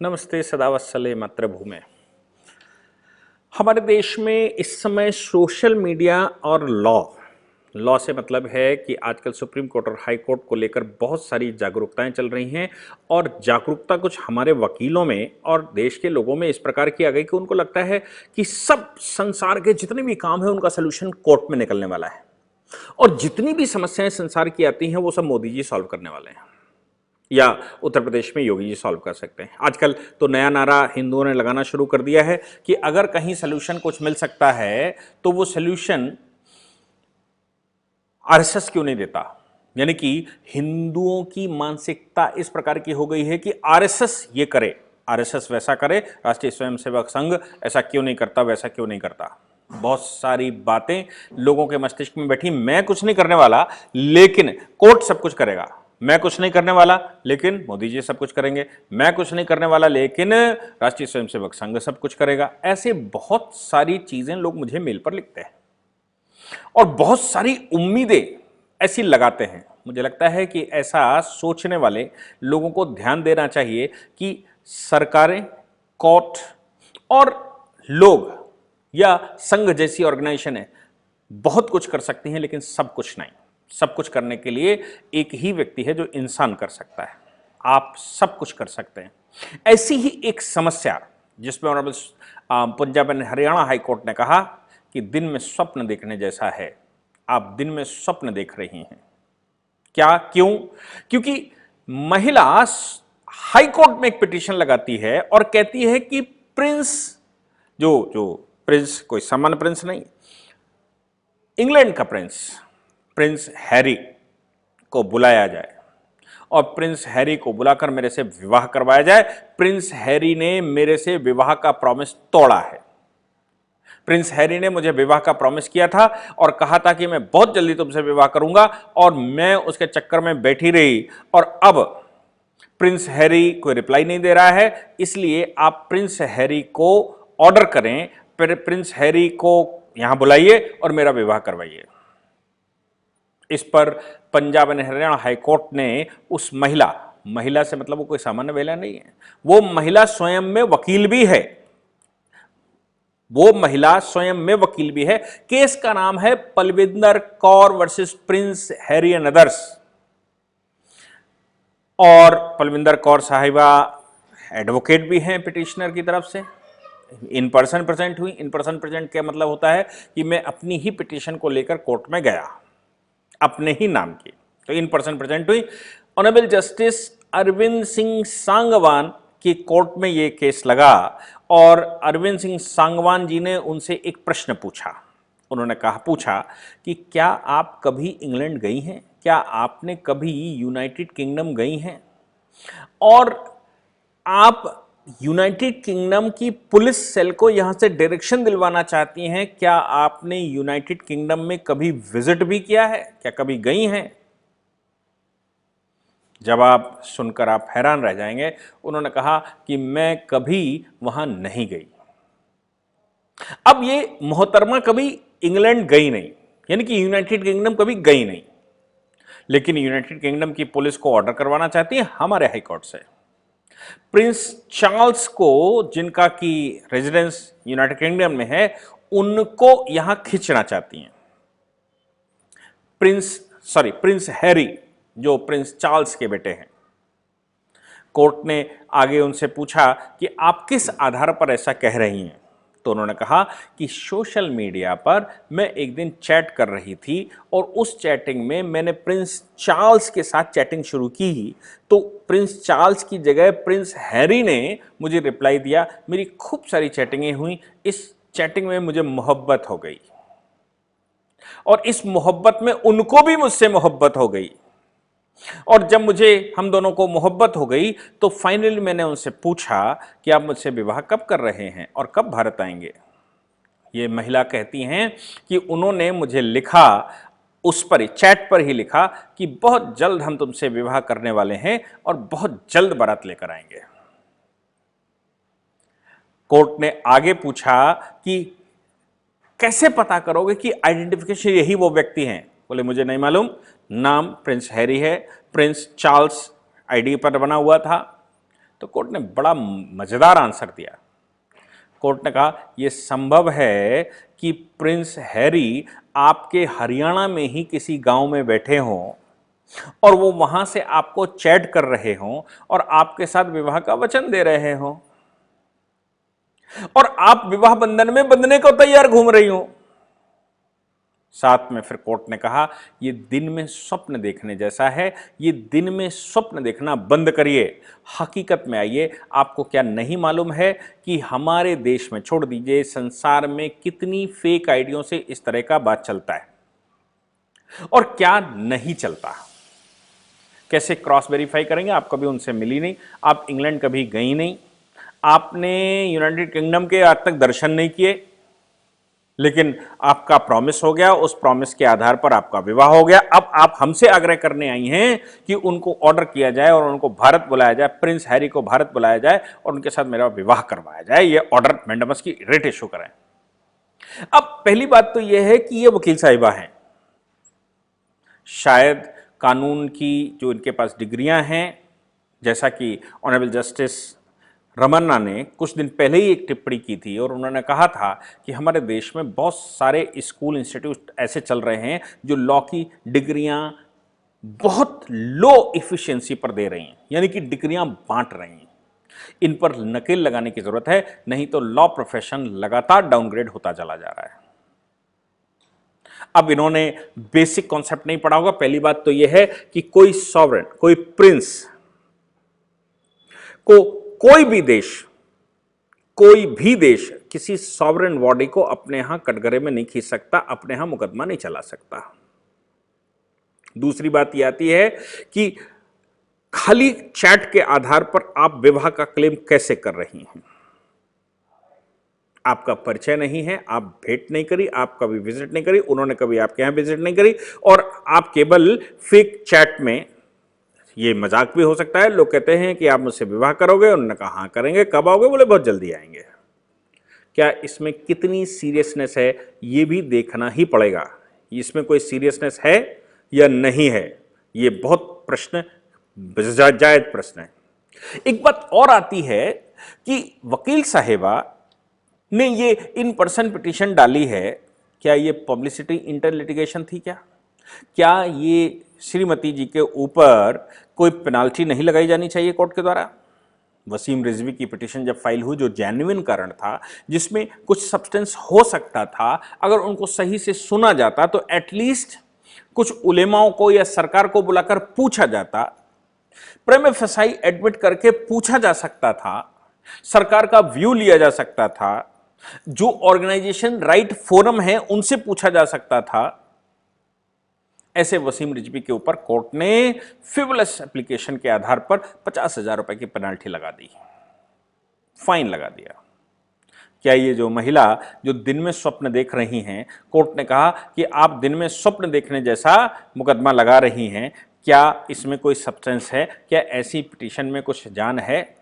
नमस्ते सदावत्सले मातृभूमे। हमारे देश में इस समय सोशल मीडिया और लॉ से मतलब है कि आजकल सुप्रीम कोर्ट और हाई कोर्ट को लेकर बहुत सारी जागरूकताएं चल रही हैं और जागरूकता कुछ हमारे वकीलों में और देश के लोगों में इस प्रकार की आ गई कि उनको लगता है कि सब संसार के जितने भी काम है उनका सलूशन कोर्ट में निकलने वाला है और जितनी भी समस्याएं संसार की आती हैं वो सब मोदी जी सॉल्व करने वाले हैं या उत्तर प्रदेश में योगी जी सॉल्व कर सकते हैं। आजकल तो नया नारा हिंदुओं ने लगाना शुरू कर दिया है कि अगर कहीं सलूशन कुछ मिल सकता है तो वो सलूशन आरएसएस क्यों नहीं देता। यानी कि हिंदुओं की मानसिकता इस प्रकार की हो गई है कि आरएसएस ये करे, आरएसएस वैसा करे, राष्ट्रीय स्वयंसेवक संघ ऐसा क्यों नहीं करता, वैसा क्यों नहीं करता। बहुत सारी बातें लोगों के मस्तिष्क में बैठी। मैं कुछ नहीं करने वाला लेकिन कोर्ट सब कुछ करेगा, मैं कुछ नहीं करने वाला लेकिन मोदी जी सब कुछ करेंगे, मैं कुछ नहीं करने वाला लेकिन राष्ट्रीय स्वयंसेवक संघ सब कुछ करेगा। ऐसे बहुत सारी चीजें लोग मुझे मेल पर लिखते हैं और बहुत सारी उम्मीदें ऐसी लगाते हैं। मुझे लगता है कि ऐसा सोचने वाले लोगों को ध्यान देना चाहिए कि सरकारें, कोर्ट और लोग या संघ जैसी ऑर्गेनाइजेशन बहुत कुछ कर सकती हैं लेकिन सब कुछ नहीं। सब कुछ करने के लिए एक ही व्यक्ति है जो इंसान कर सकता है। आप सब कुछ कर सकते हैं। ऐसी ही एक समस्या जिसमें honourable Punjab and Haryana high court ने कहा कि दिन में स्वप्न देखने जैसा है। आप दिन में स्वप्न देख रही हैं क्या? क्यों? क्योंकि महिला हाई कोर्ट में एक पिटीशन लगाती है और कहती है कि प्रिंस जो प्रिंस कोई सामान्य प्रिंस नहीं, इंग्लैंड का प्रिंस हैरी को बुलाया जाए और प्रिंस हैरी को बुलाकर मेरे से विवाह करवाया जाए। प्रिंस हैरी ने मेरे से विवाह का प्रॉमिस तोड़ा है। प्रिंस हैरी ने मुझे विवाह का प्रॉमिस किया था और कहा था कि मैं बहुत जल्दी तुमसे विवाह करूंगा और मैं उसके चक्कर में बैठी रही और अब प्रिंस हैरी कोई रिप्लाई नहीं दे रहा है। इसलिए आप प्रिंस हैरी को ऑर्डर करें, प्रिंस हैरी को यहां बुलाइए और मेरा विवाह करवाइए। इस पर Punjab and Haryana high court ने उस महिला से मतलब वो कोई सामान्य महिला नहीं है, वो महिला स्वयं में वकील भी है। वो महिला स्वयं में वकील भी है। केस का नाम है Palwinder Kaur versus Prince Harry and others. और पलविंदर कौर साहिबा एडवोकेट भी हैं पिटिशनर की तरफ से। इन पर्सन प्रेजेंट हुई। इन पर्सन प्रेजेंट क्या मतलब होता है कि मैं अपनी ही पिटिशन को लेकर कोर्ट में गया, अपने ही नाम की, तो इन पर्सन प्रेजेंट हुई। ऑनरेबल जस्टिस अरविंद सिंह सांगवान की कोर्ट में यह केस लगा और अरविंद सिंह सांगवान जी ने उनसे एक प्रश्न पूछा। उन्होंने पूछा कि क्या आप कभी इंग्लैंड गई हैं? क्या आपने कभी यूनाइटेड किंगडम गई हैं? और आप यूनाइटेड किंगडम की पुलिस सेल को यहां से डायरेक्शन दिलवाना चाहती हैं। क्या आपने यूनाइटेड किंगडम में कभी विजिट भी किया है? क्या कभी गई हैं? जवाब सुनकर आप हैरान रह जाएंगे। उन्होंने कहा कि मैं कभी वहां नहीं गई। अब ये मोहतरमा कभी इंग्लैंड गई नहीं, यानी कि यूनाइटेड किंगडम कभी गई नहीं, लेकिन यूनाइटेड किंगडम की पुलिस को ऑर्डर करवाना चाहती है हमारे हाई कोर्ट से। प्रिंस चार्ल्स को, जिनका की रेजिडेंस यूनाइटेड किंगडम में है, उनको यहां खींचना चाहती हैं। प्रिंस हैरी जो प्रिंस चार्ल्स के बेटे हैं। कोर्ट ने आगे उनसे पूछा कि आप किस आधार पर ऐसा कह रही हैं? तो उन्होंने कहा कि सोशल मीडिया पर मैं एक दिन चैट कर रही थी और उस चैटिंग में मैंने प्रिंस चार्ल्स के साथ चैटिंग शुरू की, तो प्रिंस चार्ल्स की जगह प्रिंस हैरी ने मुझे रिप्लाई दिया। मेरी खूब सारी चैटिंगें हुई। इस चैटिंग में मुझे मोहब्बत हो गई और इस मोहब्बत में उनको भी मुझसे मोहब्बत हो गई और जब मुझे हम दोनों को मोहब्बत हो गई तो फाइनली मैंने उनसे पूछा कि आप मुझसे विवाह कब कर रहे हैं और कब भारत आएंगे। ये महिला कहती हैं कि उन्होंने मुझे लिखा, उस पर ही चैट पर ही लिखा कि बहुत जल्द हम तुमसे विवाह करने वाले हैं और बहुत जल्द बारात लेकर आएंगे। कोर्ट ने आगे पूछा कि कैसे पता करोगे कि आइडेंटिफिकेशन यही वो व्यक्ति हैं? बोले मुझे नहीं मालूम। नाम प्रिंस हैरी है, प्रिंस चार्ल्स आईडी पर बना हुआ था। तो कोर्ट ने बड़ा मजेदार आंसर दिया। कोर्ट ने कहा यह संभव है कि प्रिंस हैरी आपके हरियाणा में ही किसी गांव में बैठे हों और वो वहां से आपको चैट कर रहे हों और आपके साथ विवाह का वचन दे रहे हों और आप विवाह बंधन में बंधने को तैयार घूम रही हो। साथ में फिर कोर्ट ने कहा यह दिन में स्वप्न देखने जैसा है, ये दिन में स्वप्न देखना बंद करिए, हकीकत में आइए। आपको क्या नहीं मालूम है कि हमारे देश में, छोड़ दीजिए संसार में, कितनी फेक आइडियों से इस तरह का बात चलता है और क्या नहीं चलता। कैसे क्रॉस वेरीफाई करेंगे? आप कभी उनसे मिली नहीं, आप इंग्लैंड कभी गई नहीं, आपने यूनाइटेड किंगडम के आज तक दर्शन नहीं किए, लेकिन आपका प्रॉमिस हो गया, उस प्रॉमिस के आधार पर आपका विवाह हो गया। अब आप हमसे आग्रह करने आई हैं कि उनको ऑर्डर किया जाए और उनको भारत बुलाया जाए, प्रिंस हैरी को भारत बुलाया जाए और उनके साथ मेरा विवाह करवाया जाए, ये ऑर्डर मैंडेमस की रेट इशू करें। अब पहली बात तो यह है कि ये वकील साहिबा हैं, शायद कानून की जो इनके पास डिग्रियां हैं, जैसा कि ऑनरेबल जस्टिस रमन्ना ने कुछ दिन पहले ही एक टिप्पणी की थी और उन्होंने कहा था कि हमारे देश में बहुत सारे स्कूल इंस्टीट्यूट ऐसे चल रहे हैं जो लॉ की डिग्रियां बहुत लो इफिशिएंसी पर दे रही हैं, यानी कि डिग्रियां बांट रही हैं। इन पर नकेल लगाने की जरूरत है, नहीं तो लॉ प्रोफेशन लगातार डाउनग्रेड होता चला जा रहा है। अब इन्होंने बेसिक कॉन्सेप्ट नहीं पढ़ा होगा। पहली बात तो यह है कि कोई सॉवरेन, कोई प्रिंस को कोई भी देश किसी सॉवरेन बॉडी को अपने यहां कटघरे में नहीं खींच सकता, अपने यहां मुकदमा नहीं चला सकता। दूसरी बात यह आती है कि खाली चैट के आधार पर आप विवाह का क्लेम कैसे कर रही हैं? आपका परिचय नहीं है, आप भेंट नहीं करी, आप कभी विजिट नहीं करी, उन्होंने कभी आपके यहां विजिट नहीं करी और आप केवल फेक चैट में, ये मजाक भी हो सकता है, लोग कहते हैं कि आप मुझसे विवाह करोगे, उन्होंने कहा हाँ करेंगे, कब आओगे? बोले बहुत जल्दी आएंगे। क्या इसमें कितनी सीरियसनेस है ये भी देखना ही पड़ेगा। इसमें कोई सीरियसनेस है या नहीं है, ये बहुत प्रश्न, जायज प्रश्न है। एक बात और आती है कि वकील साहिबा ने ये इन पर्सन पिटीशन डाली है, क्या ये पब्लिसिटी इंटर लिटिगेशन थी? क्या ये श्रीमती जी के ऊपर कोई पेनाल्टी नहीं लगाई जानी चाहिए कोर्ट के द्वारा? वसीम रिजवी की पिटीशन जब फाइल हुई, जो जेन्युइन कारण था, जिसमें कुछ सब्सटेंस हो सकता था, अगर उनको सही से सुना जाता तो एटलीस्ट कुछ उलेमाओं को या सरकार को बुलाकर पूछा जाता, प्रेमे फसाई एडमिट करके पूछा जा सकता था, सरकार का व्यू लिया जा सकता था, जो ऑर्गेनाइजेशन राइट फोरम है उनसे पूछा जा सकता था। ऐसे वसीम रिजवी के ऊपर कोर्ट ने फ्रिवलस एप्लीकेशन के आधार पर 50,000 रुपए की पेनाल्टी लगा दी, फाइन लगा दिया। क्या ये जो महिला जो दिन में स्वप्न देख रही हैं, कोर्ट ने कहा कि आप दिन में स्वप्न देखने जैसा मुकदमा लगा रही हैं, क्या इसमें कोई सब्सटेंस है? क्या ऐसी पिटीशन में कुछ जान है?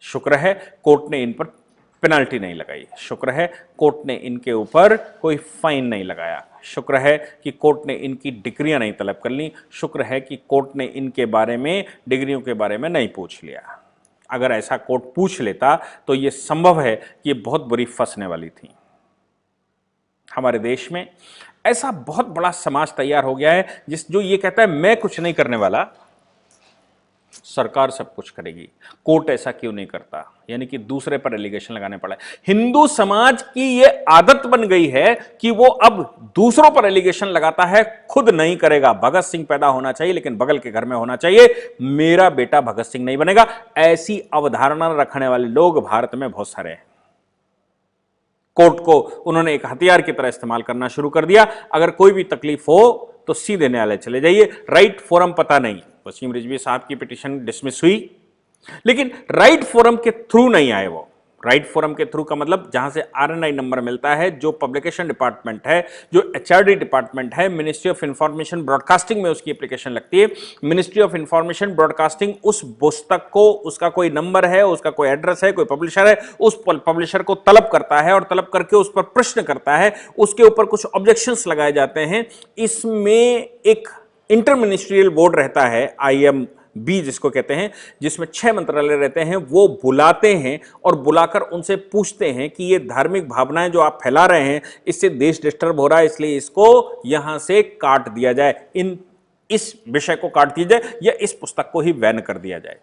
शुक्र है कोर्ट ने इन पर पेनाल्टी नहीं लगाई, शुक्र है कोर्ट ने इनके ऊपर कोई फाइन नहीं लगाया, शुक्र है कि कोर्ट ने इनकी डिग्रियां नहीं तलब कर ली, शुक्र है कि कोर्ट ने इनके बारे में, डिग्रियों के बारे में नहीं पूछ लिया। अगर ऐसा कोर्ट पूछ लेता तो यह संभव है कि यह बहुत बुरी फंसने वाली थी। हमारे देश में ऐसा बहुत बड़ा समाज तैयार हो गया है जो ये कहता है मैं कुछ नहीं करने वाला, सरकार सब कुछ करेगी। कोर्ट ऐसा क्यों नहीं करता? यानी कि दूसरे पर एलिगेशन लगाने पड़ा है। हिंदू समाज की यह आदत बन गई है कि वो अब दूसरों पर एलिगेशन लगाता है, खुद नहीं करेगा। भगत सिंह पैदा होना चाहिए लेकिन बगल के घर में होना चाहिए, मेरा बेटा भगत सिंह नहीं बनेगा। ऐसी अवधारणा रखने वाले लोग भारत में बहुत सारे हैं। कोर्ट को उन्होंने एक हथियार की तरह इस्तेमाल करना शुरू कर दिया। अगर कोई भी तकलीफ हो तो सीधे न्यायालय चले जाइए, राइट फोरम पता नहीं। वसीम रिजवी साहब की पिटीशन डिसमिस हुई, लेकिन राइट फोरम के थ्रू नहीं आए वो। राइट फोरम के थ्रू का मतलब जहां से आरएनआई नंबर मिलता है, जो पब्लिकेशन डिपार्टमेंट है, जो एचआरडी डिपार्टमेंट है, मिनिस्ट्री ऑफ इंफॉर्मेशन ब्रॉडकास्टिंग में उसकी एप्लीकेशन लगती है। मिनिस्ट्री ऑफ इंफॉर्मेशन ब्रॉडकास्टिंग उस पुस्तक को, उसका कोई नंबर है, उसका कोई एड्रेस है, कोई पब्लिशर है, उस पब्लिशर को तलब करता है और तलब करके उस पर प्रश्न करता है, उसके ऊपर कुछ ऑब्जेक्शंस लगाए जाते हैं। इसमें एक इंटर मिनिस्ट्रियल बोर्ड रहता है, बी जिसको कहते हैं, जिसमें 6 मंत्रालय रहते हैं, वो बुलाते हैं और बुलाकर उनसे पूछते हैं कि ये धार्मिक भावनाएं जो आप फैला रहे हैं, इससे देश डिस्टर्ब हो रहा है, इसलिए इसको यहां से काट दिया जाए, इस विषय को काट दिया जाए या इस पुस्तक को ही बैन कर दिया जाए।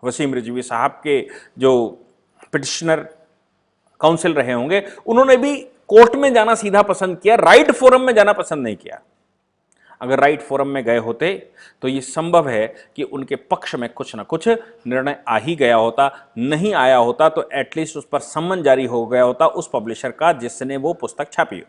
वसीम रिजवी साहब के जो पिटिशनर काउंसिल रहे होंगे, उन्होंने भी कोर्ट में जाना सीधा पसंद किया, राइट फोरम में जाना पसंद नहीं किया। अगर राइट फोरम में गए होते तो यह संभव है कि उनके पक्ष में कुछ ना कुछ निर्णय आ ही गया होता, नहीं आया होता तो एटलीस्ट उस पर सम्मन जारी हो गया होता उस पब्लिशर का जिसने वो पुस्तक छापी हो।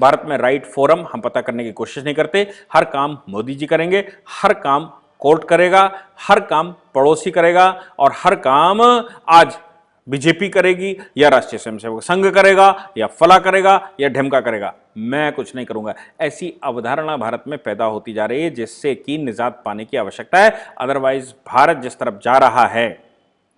भारत में राइट फोरम हम पता करने की कोशिश नहीं करते। हर काम मोदी जी करेंगे, हर काम कोर्ट करेगा, हर काम पड़ोसी करेगा और हर काम आज बीजेपी करेगी या राष्ट्रीय स्वयंसेवक संघ करेगा या फला करेगा या ढिमका करेगा, मैं कुछ नहीं करूंगा। ऐसी अवधारणा भारत में पैदा होती जा रही है जिससे कि निजात पाने की आवश्यकता है। अदरवाइज भारत जिस तरफ जा रहा है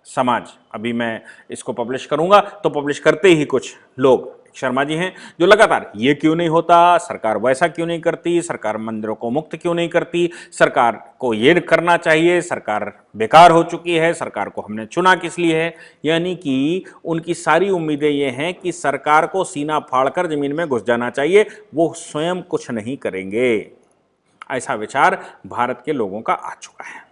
समाज, अभी मैं इसको पब्लिश करूंगा तो पब्लिश करते ही कुछ लोग शर्मा जी हैं जो लगातार ये क्यों नहीं होता, सरकार वैसा क्यों नहीं करती, सरकार मंदिरों को मुक्त क्यों नहीं करती, सरकार को ये करना चाहिए, सरकार बेकार हो चुकी है, सरकार को हमने चुना किस लिए है। यानी कि उनकी सारी उम्मीदें ये हैं कि सरकार को सीना फाड़कर जमीन में घुस जाना चाहिए, वो स्वयं कुछ नहीं करेंगे। ऐसा विचार भारत के लोगों का आ चुका है।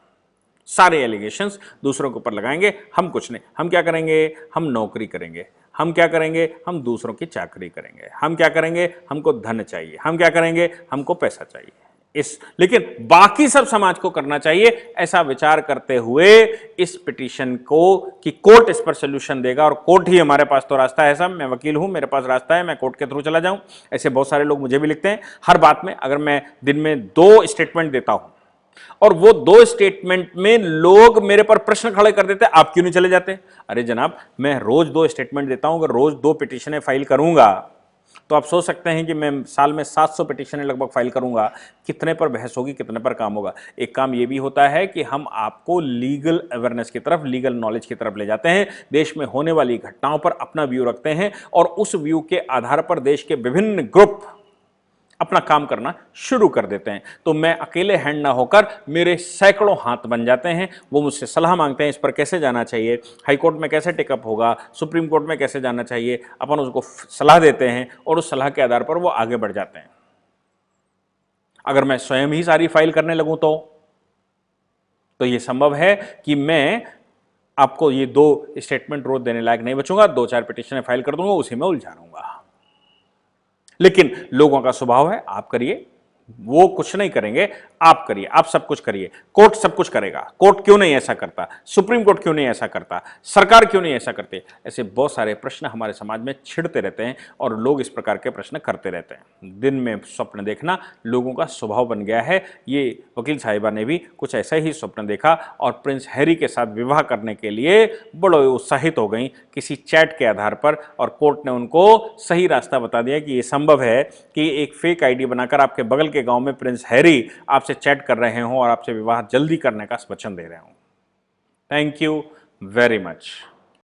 सारे एलिगेशंस दूसरों के ऊपर लगाएंगे, हम कुछ नहीं। हम क्या करेंगे? हम नौकरी करेंगे। हम क्या करेंगे? हम दूसरों की चाकरी करेंगे। हम क्या करेंगे? हमको धन चाहिए। हम क्या करेंगे? हमको पैसा चाहिए। लेकिन बाकी सब समाज को करना चाहिए, ऐसा विचार करते हुए इस पिटीशन को कि कोर्ट इस पर सोल्यूशन देगा और कोर्ट ही हमारे पास तो रास्ता है। साहब मैं वकील हूं, मेरे पास रास्ता है, मैं कोर्ट के थ्रू चला जाऊं। ऐसे बहुत सारे लोग मुझे भी लिखते हैं। हर बात में अगर मैं दिन में 2 स्टेटमेंट देता हूं और वो 2 स्टेटमेंट में लोग मेरे पर प्रश्न खड़े कर देते, आप क्यों नहीं चले जाते? अरे जनाब, मैं रोज 2 स्टेटमेंट देता हूं, अगर रोज 2 पिटीशनें फाइल करूंगा तो आप सोच सकते हैं कि मैं साल में 700 पिटीशनें लगभग फाइल करूंगा, कितने पर बहस होगी, कितने पर काम होगा। एक काम यह भी होता है कि हम आपको लीगल अवेयरनेस की तरफ, लीगल नॉलेज की तरफ ले जाते हैं, देश में होने वाली घटनाओं पर अपना व्यू रखते हैं और उस व्यू के आधार पर देश के विभिन्न ग्रुप अपना काम करना शुरू कर देते हैं। तो मैं अकेले हैंड ना होकर मेरे सैकड़ों हाथ बन जाते हैं। वो मुझसे सलाह मांगते हैं, इस पर कैसे जाना चाहिए, हाई कोर्ट में कैसे टेकअप होगा, सुप्रीम कोर्ट में कैसे जाना चाहिए। अपन उसको सलाह देते हैं और उस सलाह के आधार पर वो आगे बढ़ जाते हैं। अगर मैं स्वयं ही सारी फाइल करने लगूं तो यह संभव है कि मैं आपको ये 2 स्टेटमेंट रोज देने लायक नहीं बचूंगा, 2-4 पिटीशनें फाइल कर दूंगा, उसी में उलझा रहूंगा। लेकिन लोगों का स्वभाव है, आप करिए, वो कुछ नहीं करेंगे, आप करिए, आप सब कुछ करिए। कोर्ट सब कुछ करेगा। कोर्ट क्यों नहीं ऐसा करता? सुप्रीम कोर्ट क्यों नहीं ऐसा करता? सरकार क्यों नहीं ऐसा करती? ऐसे बहुत सारे प्रश्न हमारे समाज में छिड़ते रहते हैं और लोग इस प्रकार के प्रश्न करते रहते हैं। दिन में स्वप्न देखना लोगों का स्वभाव बन गया है। ये वकील साहिबा ने भी कुछ ऐसा ही स्वप्न देखा और प्रिंस हैरी के साथ विवाह करने के लिए बड़े उत्साहित हो गई किसी चैट के आधार पर, और कोर्ट ने उनको सही रास्ता बता दिया कि यह संभव है कि एक फेक आईडी बनाकर आपके बगल के गांव में प्रिंस हैरी आपसे चैट कर रहे हों और आपसे विवाह जल्दी करने का वचन दे रहे हों। Thank you very much.